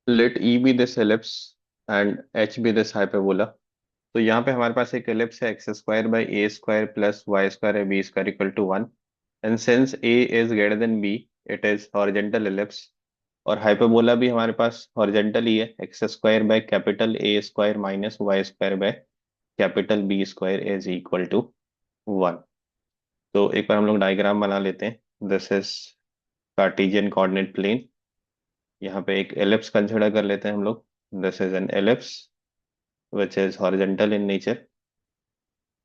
Late E be this ellipse and H be this hyperbola. तो यहाँ पे हमारे पास एक एलिप्स है X square by A square plus Y square है B square equal to one. And since A is greater than B, it is horizontal ellipse. और hyperbola भी हमारे पास हॉरिजेंटल ही है, X square by capital A square minus Y square by capital B square is equal to one. तो एक बार हम लोग डायग्राम बना लेते हैं। This is Cartesian coordinate plane. यहाँ पे एक एलिप्स कंसिडर कर लेते हैं हम लोग। This is an ellipse which is horizontal in nature,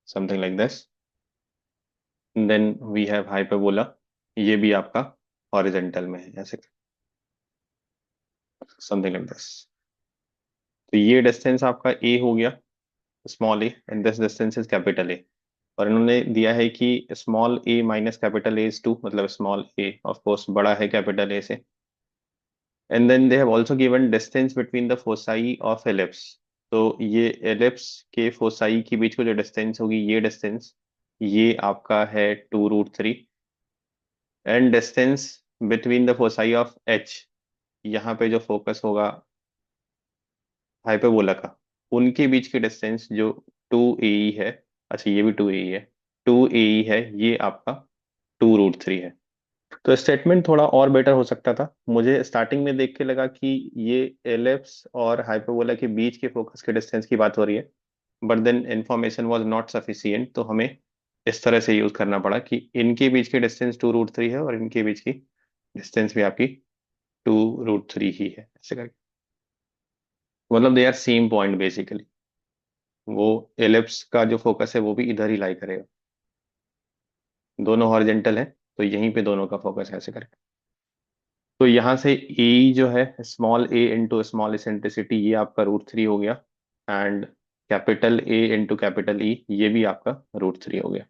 something like this. Then we have hyperbola, ये भी आपका हॉरिजेंटल में है, ऐसे समथिंग लाइक दिस। तो ये डिस्टेंस आपका ए हो गया, small a, and this distance is capital A. और इन्होंने दिया है कि small a minus capital A is two, मतलब स्मॉल ए ऑफ कोर्स बड़ा है कैपिटल ए से। And then they have also given distance between the foci of ellipse. तो ये एलिप्स के फोसाई के बीच को जो डिस्टेंस होगी, ये डिस्टेंस, ये आपका है two root three. And distance between the foci of H, यहाँ पे जो फोकस होगा हाइपरबोला का, उनके बीच की डिस्टेंस जो टू ए है, अच्छा ये भी टू ए है, टू ए है, ये आपका टू रूट थ्री है। तो स्टेटमेंट थोड़ा और बेटर हो सकता था। मुझे स्टार्टिंग में देख के लगा कि ये एलिप्स और हाइपरबोला के बीच के फोकस के डिस्टेंस की बात हो रही है, but then information was not sufficient, तो हमें इस तरह से यूज करना पड़ा कि इनके बीच की डिस्टेंस टू रूट थ्री है और इनके बीच की डिस्टेंस भी आपकी टू रूट थ्री ही है, ऐसे करके। मतलब they are same point basically. वो एलिप्स का जो फोकस है वो भी इधर ही लाई करेगा, दोनों हॉरिजेंटल है, तो यहीं पे दोनों का फोकस है, ऐसे करके। तो यहाँ से ए जो है, small a into small eccentricity, ये आपका रूट थ्री हो गया। And capital A into capital E, ये भी आपका रूट थ्री हो गया।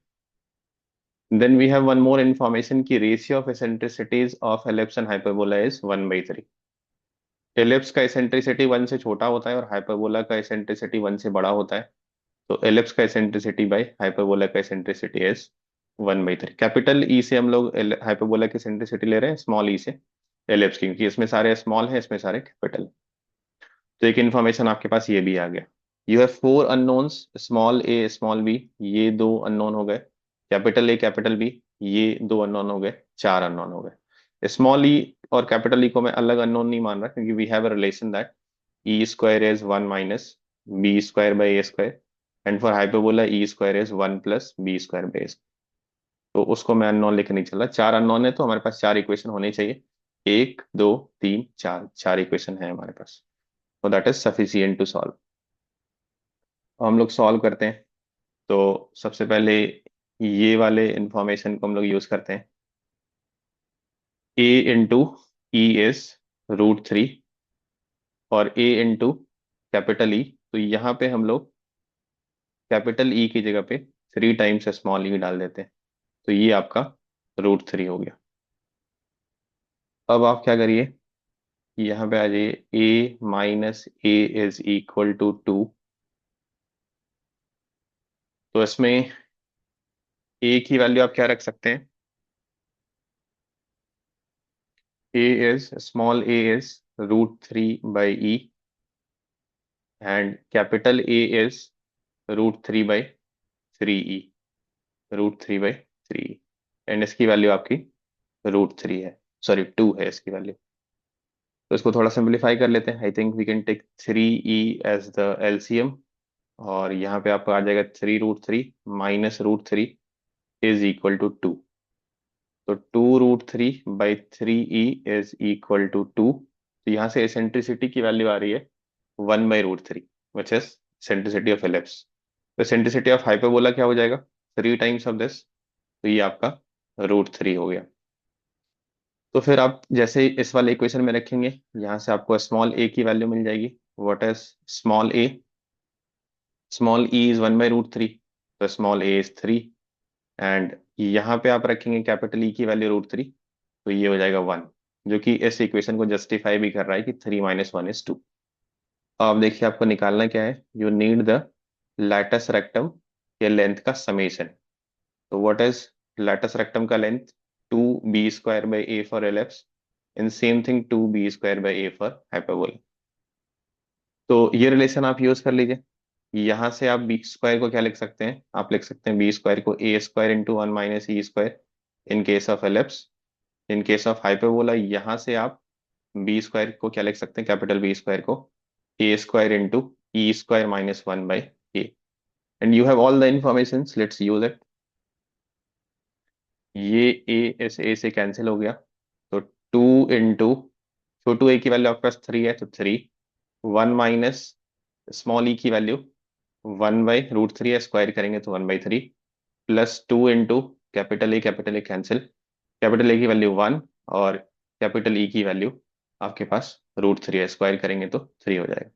Then we have one more information की ratio of eccentricities of ellipse and hyperbola is one by three. Ellipse का एसेंट्रिसिटी वन से छोटा होता है और हाइपरबोला का एसेंट्रिसिटी वन से बड़ा होता है। तो एलिप्स का एसेंट्रिसिटी बाई हाइपरबोला का eccentricity is one by three. Capital E से हम लोग हाइपरबोला की एसेंट्रिसिटी ले रहे हैं, स्मॉल ई से एलिप्स की, क्योंकि इसमें सारे स्मॉल है, इसमें सारे कैपिटल। तो एक इन्फॉर्मेशन आपके पास ये भी आ गया। You have four unknowns, small a small b, ये दो अननोन हो गए। कैपिटल ए कैपिटल बी, ये दो अननोन हो गए, चार अननोन हो गए। स्मॉल ई और कैपिटल ई को मैं अलग अननोन नहीं मान रहा, क्योंकि we have a relation that e square is one minus b square by A square, and for hyperbola e square is one plus b square by. तो उसको मैं अननोन लेकर नहीं चला। चार अननोन है तो हमारे पास चार इक्वेशन होने चाहिए। एक दो तीन चार, चार इक्वेशन है हमारे पास। तो that is sufficient to solve. हम लोग सॉल्व करते हैं। तो सबसे पहले ये वाले इंफॉर्मेशन को हम लोग यूज करते हैं। A into E is root three, और ए इंटू कैपिटल ई, तो यहाँ पे हम लोग कैपिटल ई की जगह पे थ्री टाइम्स स्मॉल ई डाल देते हैं। तो ये आपका रूट थ्री हो गया। अब आप क्या करिए, यहाँ पे आ जाइए, A minus A is equal to two. तो इसमें ए की वैल्यू आप क्या रख सकते हैं? A is, small a is root three by E, and capital A is root three by three E, root three by three. एंड इसकी वैल्यू आपकी रूट थ्री है, सॉरी टू है इसकी वैल्यू। तो इसको थोड़ा सिंप्लीफाई कर लेते हैं। I think we can take three E as the LCM, और यहाँ पे आपका आ जाएगा three root three minus root three is equal to two. तो two root three by three E is equal to two. तो यहाँ से एसेंट्रिसिटी की वैल्यू आ रही है one by root three, which is centricity of ellipse. तो centricity of hyperbola क्या हो जाएगा? Three times of this. तो ये आपका रूट थ्री हो गया। तो फिर आप जैसे ही इस वाले इक्वेशन में रखेंगे, यहाँ से आपको स्मॉल ए की वैल्यू मिल जाएगी। What is small a? Small e is one by root three, तो small a is three. And यहाँ पे आप रखेंगे कैपिटल ई की वैल्यू रूट थ्री, तो ये हो जाएगा वन, जो कि इस इक्वेशन को जस्टिफाई भी कर रहा है कि three minus one is two. अब देखिए आपको निकालना क्या है। You need the latus rectum के लेंथ का समेशन। तो व्हाट इज लैटस रेक्टम का length? Two b square by a for ellipse, and same thing two b square by a for hyperbola. तो ये रिलेशन आप यूज कर लीजिए। यहां से आप बी स्क्वायर को क्या लिख सकते हैं, आप लिख सकते हैं बी स्क्वायर को A square into one minus E square in case of ellipse. In case of hyperbola यहाँ से आप बी स्क्वायर को क्या लिख सकते हैं, कैपिटल बी स्क्वायर को A square into E square minus one by A. And you have all the information, let's use it. ये ए इस ए से कैंसिल हो गया, तो टू इंटू छोटू ए की वैल्यू आपके पास थ्री है तो three, one minus small e की value one by root three है, स्क्वायर करेंगे तो one by three, plus two into capital A cancel, capital A की वैल्यू वन और कैपिटल ई की वैल्यू आपके पास रूट थ्री है, स्क्वायर करेंगे तो थ्री हो जाएगा।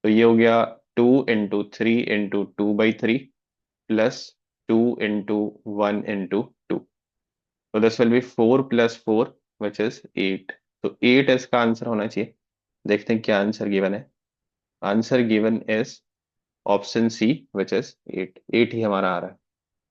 तो ये हो गया two into three into two by three plus two into one into two. तो this will B four plus four which is eight. तो एट इसका आंसर होना चाहिए। देखते हैं क्या आंसर गिवन है। Answer given is option C which is eight. Eight ही हमारा आ रहा है।